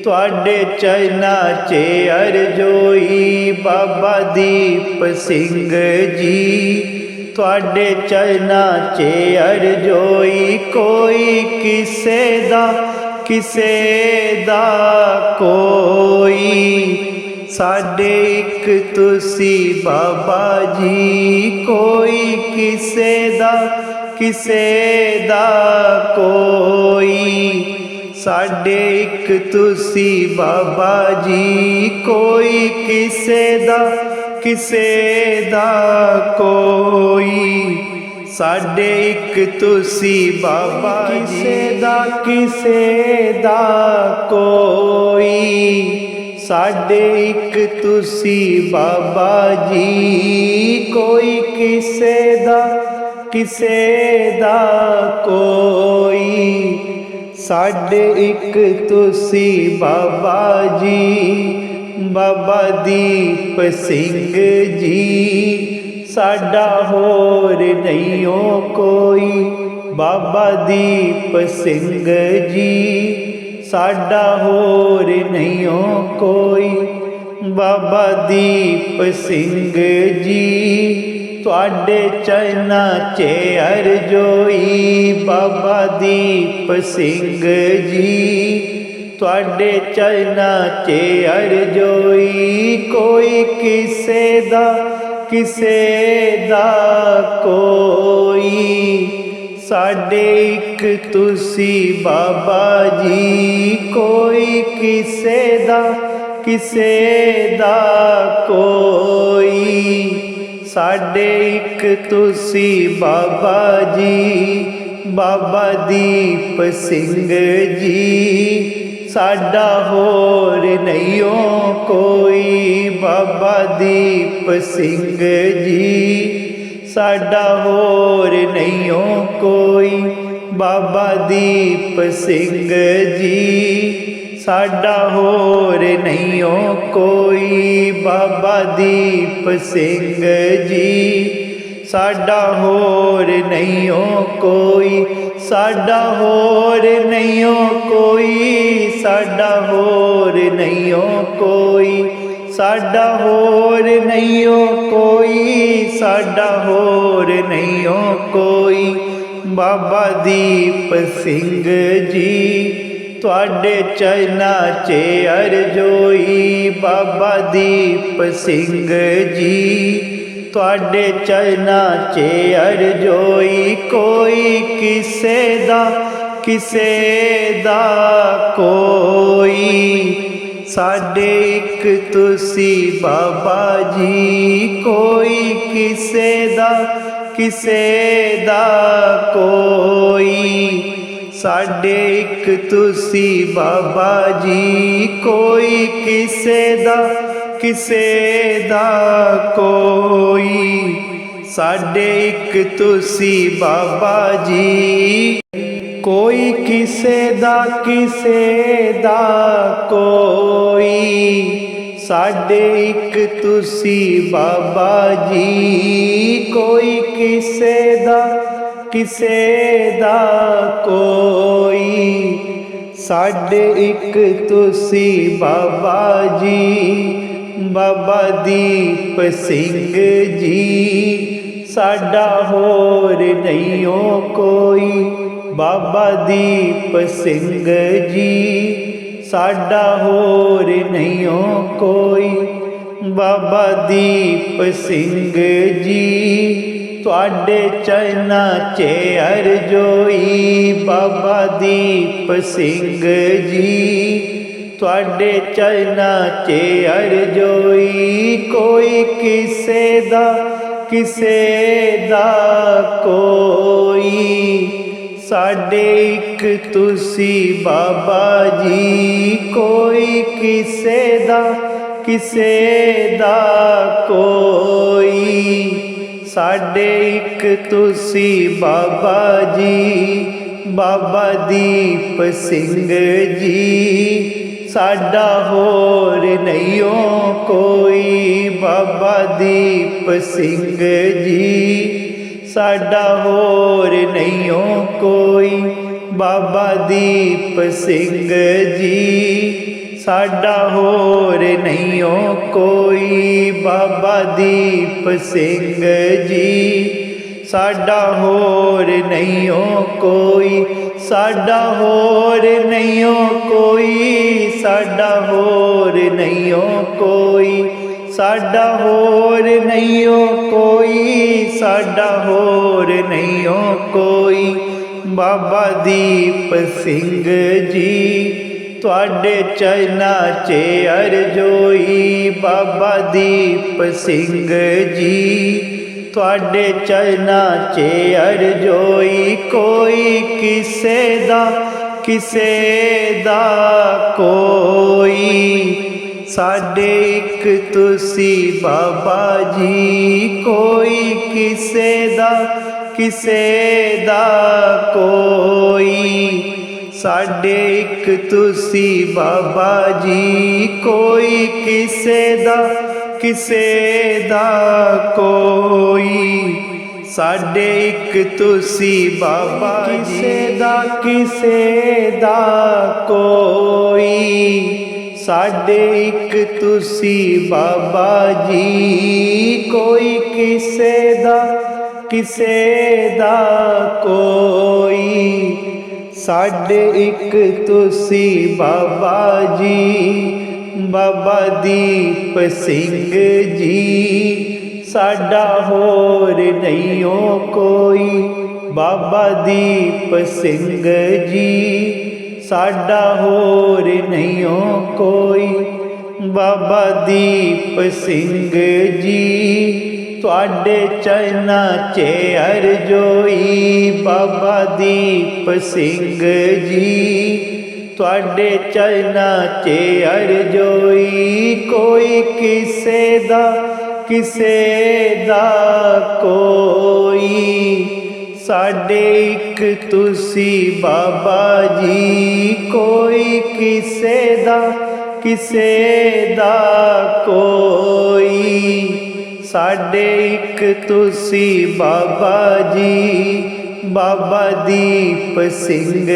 ਤੁਹਾਡੇ ਚਰਨਾਂ 'ਚ ਅਰਜ਼ੋਈ, ਬਾਬਾ ਦੀਪ ਸਿੰਘ ਜੀ। ਤੁਹਾਡੇ ਚਰਨਾਂ 'ਚ ਅਰਜ਼ੋਈ, ਕੋਈ ਕਿਸੇ ਦਾ ਕੋਈ। ਸਾਡੇ ਇੱਕ ਤੁਸੀਂ ਬਾਬਾ ਜੀ, ਕੋਈ ਕਿਸੇ ਦਾ ਕੋਈ। ਸਾਡੇ ਇੱਕ ਤੁਸੀਂ ਬਾਬਾ ਜੀ, ਕੋਈ ਕਿਸੇ ਦਾ ਕੋਈ। ਸਾਡੇ ਇੱਕ ਤੁਸੀਂ ਬਾਬਾ ਜੀ, ਕਿਸੇ ਦਾ ਕੋਈ। ਸਾਡੇ ਇੱਕ ਤੁਸੀਂ ਬਾਬਾ ਜੀ, ਕੋਈ ਕਿਸੇ ਦਾ ਕੋਈ। ਸਾਡੇ ਇੱਕ ਤੁਸੀਂ ਬਾਬਾ ਜੀ, ਬਾਬਾ ਦੀਪ ਸਿੰਘ ਜੀ। ਸਾਡਾ ਹੋਰ ਨਹੀਂਓ ਕੋਈ, ਬਾਬਾ ਦੀਪ ਸਿੰਘ ਜੀ। ਸਾਡਾ ਹੋਰ ਨਹੀਂਓ ਕੋਈ, ਬਾਬਾ ਦੀਪ ਸਿੰਘ ਜੀ। ਤੁਹਾਡੇ ਚਰਨਾਂ 'ਚ ਅਰਜ਼ੋਈ, ਬਾਬਾ ਦੀਪ ਸਿੰਘ ਜੀ। ਤੁਹਾਡੇ ਚਰਨਾਂ 'ਚ ਅਰਜ਼ੋਈ, ਕੋਈ ਕਿਸੇ ਦਾ ਕੋਈ। ਸਾਡੇ ਇੱਕ ਤੁਸੀਂ ਬਾਬਾ ਜੀ, ਕੋਈ ਕਿਸੇ ਦਾ ਕੋਈ। ਸਾਡੇ ਇੱਕ ਤੁਸੀਂ ਬਾਬਾ ਜੀ, ਬਾਬਾ ਦੀਪ ਸਿੰਘ ਜੀ। ਸਾਡਾ ਹੋਰ ਨਹੀਂਓ ਕੋਈ, ਬਾਬਾ ਦੀਪ ਸਿੰਘ ਜੀ। ਸਾਡਾ ਹੋਰ ਨਹੀਂਓ ਕੋਈ, ਬਾਬਾ ਦੀਪ ਸਿੰਘ ਜੀ। ਸਾਡਾ ਹੋਰ ਨਹੀਂਓ ਕੋਈ, ਬਾਬਾ ਦੀਪ ਸਿੰਘ ਜੀ। ਸਾਡਾ ਹੋਰ ਨਹੀਂਓ ਕੋਈ, ਸਾਡਾ ਹੋਰ ਨਹੀਂਓ ਕੋਈ, ਸਾਡਾ ਹੋਰ ਨਹੀਂਓ ਕੋਈ, ਸਾਡਾ ਹੋਰ ਨਹੀਂਓ ਕੋਈ, ਸਾਡਾ ਹੋਰ ਨਹੀਂਓ ਕੋਈ, ਬਾਬਾ ਦੀਪ ਸਿੰਘ ਜੀ। ਤੁਹਾਡੇ ਚਰਨਾਂ 'ਚ ਅਰਜ਼ੋਈ, ਬਾਬਾ ਦੀਪ ਸਿੰਘ ਜੀ। ਤੁਹਾਡੇ ਚਰਨਾਂ 'ਚ ਅਰਜ਼ੋਈ, ਕੋਈ ਕਿਸੇ ਦਾ ਕੋਈ। ਸਾਡੇ ਇੱਕ ਤੁਸੀਂ ਬਾਬਾ ਜੀ, ਕੋਈ ਕਿਸੇ ਦਾ ਕੋਈ। ਸਾਡੇ ਇੱਕ ਤੁਸੀਂ ਬਾਬਾ ਜੀ, ਕੋਈ ਕਿਸੇ ਦਾ ਕੋਈ। ਸਾਡੇ ਇੱਕ ਤੁਸੀਂ ਬਾਬਾ ਜੀ, ਕੋਈ ਕਿਸੇ ਦਾ ਕੋਈ। ਸਾਡੇ ਇੱਕ ਤੁਸੀਂ ਬਾਬਾ ਜੀ, ਕੋਈ ਕਿਸੇ ਦਾ ਕੋਈ। ਸਾਡੇ ਇੱਕ ਤੁਸੀਂ ਬਾਬਾ ਜੀ, ਬਾਬਾ ਦੀਪ ਸਿੰਘ ਜੀ। ਸਾਡਾ ਹੋਰ ਨਹੀਂਓ ਕੋਈ, ਬਾਬਾ ਦੀਪ ਸਿੰਘ ਜੀ। ਸਾਡਾ ਹੋਰ ਨਹੀਂਓ ਕੋਈ, ਬਾਬਾ ਦੀਪ ਸਿੰਘ ਜੀ। ਤੁਹਾਡੇ ਚਰਨਾਂ 'ਚ ਅਰਜ਼ੋਈ ਬਾਬਾ ਦੀਪ ਸਿੰਘ ਜੀ। ਤੁਹਾਡੇ ਚਰਨਾਂ 'ਚ ਅਰਜ਼ੋਈ ਕੋਈ ਕਿਸੇ ਦਾ ਕੋਈ। ਸਾਡੇ ਇੱਕ ਤੁਸੀਂ ਬਾਬਾ ਜੀ, ਕੋਈ ਕਿਸੇ ਦਾ ਕੋਈ। ਸਾਡੇ ਇੱਕ ਤੁਸੀਂ ਬਾਬਾ ਜੀ, ਬਾਬਾ ਦੀਪ ਸਿੰਘ ਜੀ। ਸਾਡਾ ਹੋਰ ਨਹੀਂਓ ਕੋਈ ਬਾਬਾ ਦੀਪ ਸਿੰਘ ਜੀ। ਸਾਡਾ ਹੋਰ ਨਹੀਂਓ ਕੋਈ ਬਾਬਾ ਦੀਪ ਸਿੰਘ ਜੀ। ਸਾਡਾ ਹੋਰ ਨਹੀਂਓ ਕੋਈ ਬਾਬਾ ਦੀਪ ਸਿੰਘ ਜੀ। ਸਾਡਾ ਹੋਰ ਨਹੀਂਓ ਕੋਈ, ਸਾਡਾ ਹੋਰ ਨਹੀਂਓ ਕੋਈ। ਸਾਡਾ ਹੋਰ ਨਹੀਂਓ ਕੋਈ, ਸਾਡਾ ਹੋਰ ਨਹੀਂਓ ਕੋਈ। ਸਾਡਾ ਹੋਰ ਨਹੀਂਓ ਕੋਈ ਬਾਬਾ ਦੀਪ ਸਿੰਘ ਜੀ। ਤੁਹਾਡੇ ਚਰਨਾਂ 'ਚ ਅਰਜ਼ੋਈ ਬਾਬਾ ਦੀਪ ਸਿੰਘ ਜੀ। ਤੁਹਾਡੇ ਚਰਨਾਂ 'ਚ ਅਰਜ਼ੋਈ ਕੋਈ ਕਿਸੇ ਦਾ ਕੋਈ। ਸਾਡੇ ਇੱਕ ਤੁਸੀਂ ਬਾਬਾ ਜੀ, ਕੋਈ ਕਿਸੇ ਦਾ ਕੋਈ। ਸਾਡੇ ਇੱਕ ਤੁਸੀਂ ਬਾਬਾ ਜੀ, ਕੋਈ ਕਿਸੇ ਦਾ ਕੋਈ। ਸਾਡੇ ਇੱਕ ਤੁਸੀਂ ਬਾਬਾ ਕਿਸੇ ਦਾ ਕੋਈ। ਸਾਡੇ ਇੱਕ ਤੁਸੀਂ ਬਾਬਾ ਜੀ, ਕੋਈ ਕਿਸੇ ਦਾ ਕੋਈ। ਸਾਡੇ ਇੱਕ ਤੁਸੀਂ ਬਾਬਾ ਜੀ, ਬਾਬਾ ਦੀਪ ਸਿੰਘ ਜੀ। ਸਾਡਾ ਹੋਰ ਨਹੀਂਓ ਕੋਈ ਬਾਬਾ ਦੀਪ ਸਿੰਘ ਜੀ। ਸਾਡਾ ਹੋਰ ਨਹੀਂਓ ਕੋਈ ਬਾਬਾ ਦੀਪ ਸਿੰਘ ਜੀ। ਤੁਹਾਡੇ ਚਰਨਾਂ 'ਚ ਅਰਜ਼ੋਈ ਬਾਬਾ ਦੀਪ ਸਿੰਘ ਜੀ। ਤੁਹਾਡੇ ਚਰਨਾਂ 'ਚ ਅਰਜ਼ੋਈ ਕੋਈ ਕਿਸੇ ਦਾ ਕੋਈ। ਸਾਡੇ ਇੱਕ ਤੁਸੀਂ ਬਾਬਾ ਜੀ, ਕੋਈ ਕਿਸੇ ਦਾ ਕੋਈ। ਸਾਡੇ ਇੱਕ ਤੁਸੀਂ ਬਾਬਾ ਜੀ, ਬਾਬਾ ਦੀਪ ਸਿੰਘ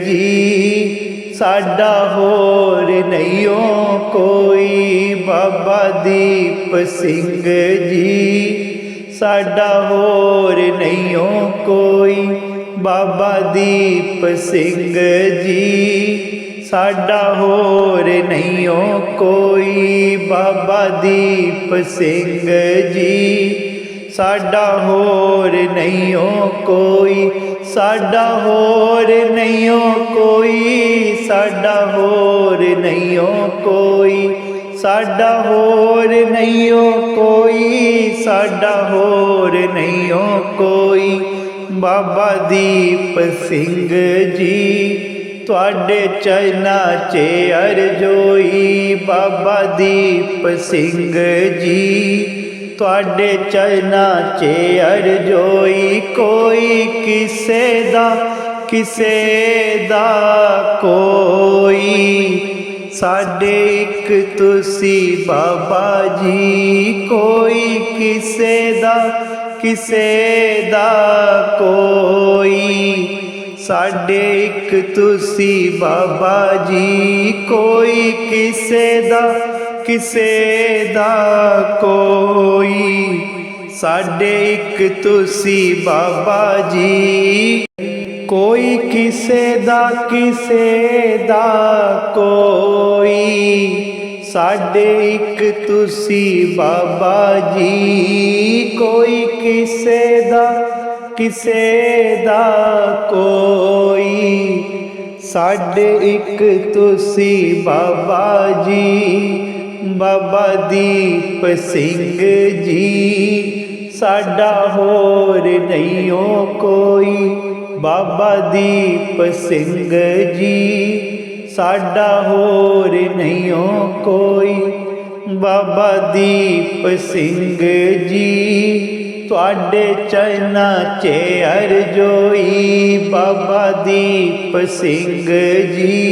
ਜੀ। ਸਾਡਾ ਹੋਰ ਨਹੀਂਓ ਕੋਈ ਬਾਬਾ ਦੀਪ ਸਿੰਘ ਜੀ। ਸਾਡਾ ਹੋਰ ਨਹੀਂਓ ਕੋਈ ਬਾਬਾ ਦੀਪ ਸਿੰਘ ਜੀ। ਸਾਡਾ ਹੋਰ ਨਹੀਂਓ ਕੋਈ ਬਾਬਾ ਦੀਪ ਸਿੰਘ ਜੀ। ਸਾਡਾ ਹੋਰ ਨਹੀਂਓ ਕੋਈ, ਸਾਡਾ ਹੋਰ ਨਹੀਂਓ ਕੋਈ। ਸਾਡਾ ਹੋਰ ਨਹੀਂਓ ਕੋਈ, ਸਾਡਾ ਹੋਰ ਨਹੀਂਓ ਕੋਈ। ਸਾਡਾ ਹੋਰ ਨਹੀਂਓ ਕੋਈ ਬਾਬਾ ਦੀਪ ਸਿੰਘ ਜੀ। ਤੁਹਾਡੇ ਚਰਨਾਂ 'ਚ ਅਰਜ਼ੋਈ ਬਾਬਾ ਦੀਪ ਸਿੰਘ ਜੀ। ਤੁਹਾਡੇ ਚਰਨਾਂ 'ਚ ਅਰਜ਼ੋਈ ਕੋਈ ਕਿਸੇ ਦਾ ਕੋਈ। ਸਾਡੇ ਇੱਕ ਤੁਸੀਂ ਬਾਬਾ ਜੀ, ਕੋਈ ਕਿਸੇ ਦਾ ਕੋਈ। ਸਾਡੇ ਇੱਕ ਤੁਸੀਂ ਬਾਬਾ ਜੀ, ਕੋਈ ਕਿਸੇ ਦਾ ਕੋਈ। ਸਾਡੇ ਇੱਕ ਤੁਸੀਂ ਬਾਬਾ ਜੀ, ਕੋਈ ਕਿਸੇ ਦਾ ਕੋਈ। ਸਾਡੇ ਇੱਕ ਤੁਸੀਂ ਬਾਬਾ ਜੀ, कोई किसे दा कोई साडे इक तुसी बाबा जी बाबा दीप सिंह जी साडा होर नहीं हो कोई बाबा दीप सिंह जी साडा होर नहीं हो कोई बाबा दीप सिंह जी तुहाडे चरना च अरजोई बाबा दीप सिंह जी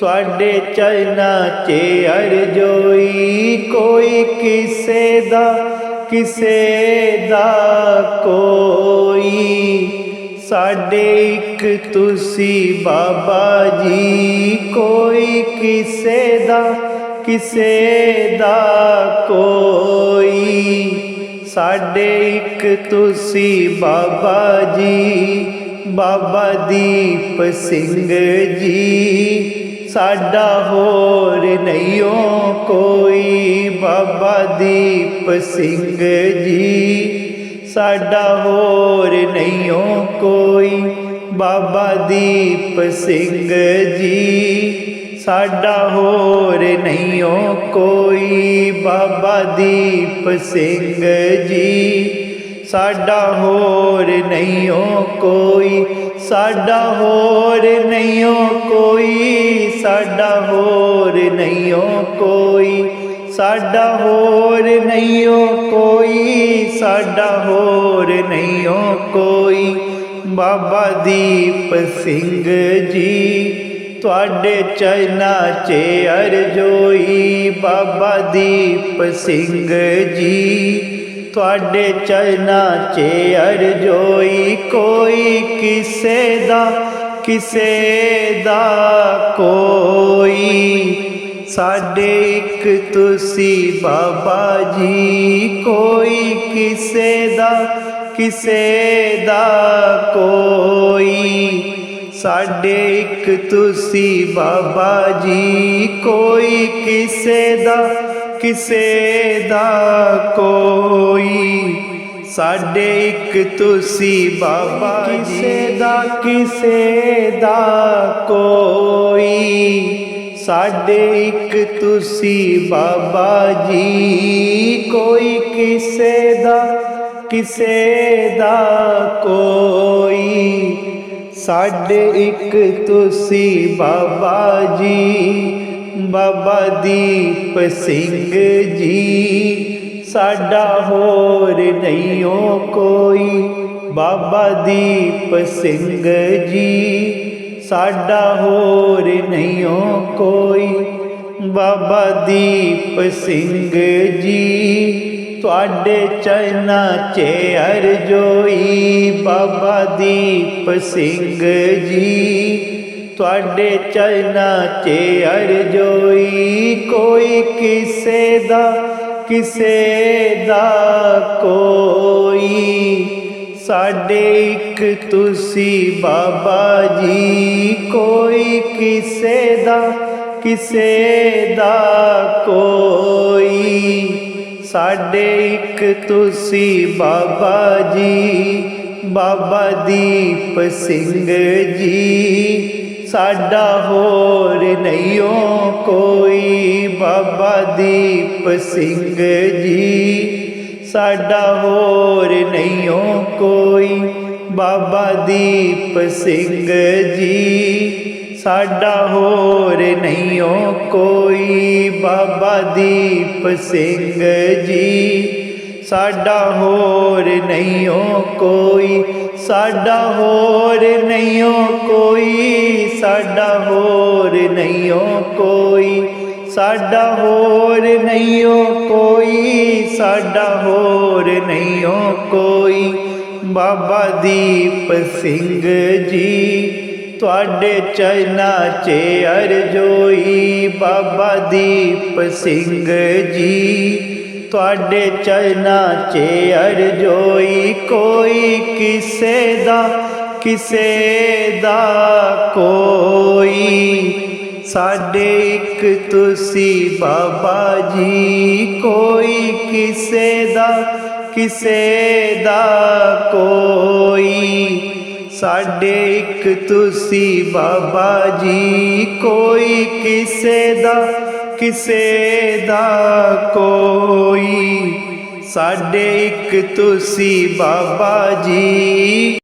तुहाडे चरना च अरजोई कोई किसे दा कोई साडे इक तुसी बाबा जी कोई किसे दा कोई साडे इक तुसी बाबा जी बाबा दीप सिंह जी साडा होर नहीं हो कोई बाबा दीप सिंह जी साडा होर नहीं हो कोई बाबा दीप सिंह जी साडा होर नहीं हो कोई बाबा दीप सिंह जी साडा होर नहीं हो कोई साडा होर नहीं हो कोई साडा होर नहीं हो कोई साडा होर नहीं हो कोई साडा होर नहीं हो कोई बाबा दीप सिंह जी तुहाडे चरना च अरजोई बाबा दीप सिंह जी तुहाडे चरना च अरजोई कोई किसे दा कोई साडे इक तुसी बाबा जी कोई किसे दा कोई साडे इक तुसी बाबा जी कोई किसे दा कोई साडे इक तुसी बाबा किसे दा कोई साडे इक तुसी बाबा जी कोई किसे दा कोई साडे इक तुसी बाबा जी बाबा दीप सिंह जी साडा होर नहीं हो कोई बाबा दीप सिंह जी साडा होर नहीं हो कोई बाबा दीप सिंह जी तुहाडे चरना च अरजोई बाबा दीप सिंह जी तुहाडे चरना च अरजोई कोई किसे दा कोई साडे इक तुसी बाबा जी कोई किसे दा कोई साडे इक तुसी बाबा जी बाबा दीप सिंह जी साडा होर नहीं हो कोई बाबा दीप सिंह जी साडा होर नहीं हो कोई बाबा दीप सिंह जी साडा होर नहीं हो कोई बाबा दीप सिंह जी साडा होर नहीं हो कोई साडा होर नहीं हो कोई साडा होर नहीं हो कोई साडा होर नहीं हो कोई साडा होर नहीं हो कोई बाबा दीप सिंह जी तुहाडे चरना च अरजोई बाबा दीप सिंह जी तुहाडे चरना च अरजोई कोई किसे दा कोई साडे इक तुसी बाबा जी कोई किसे ਕਿਸੇ ਦਾ ਕੋਈ, ਸਾਡੇ ਇੱਕ ਤੁਸੀਂ ਬਾਬਾ ਜੀ, ਕੋਈ ਕਿਸੇ ਦਾ ਕੋਈ, ਸਾਡੇ ਇੱਕ ਤੁਸੀਂ ਬਾਬਾ ਜੀ।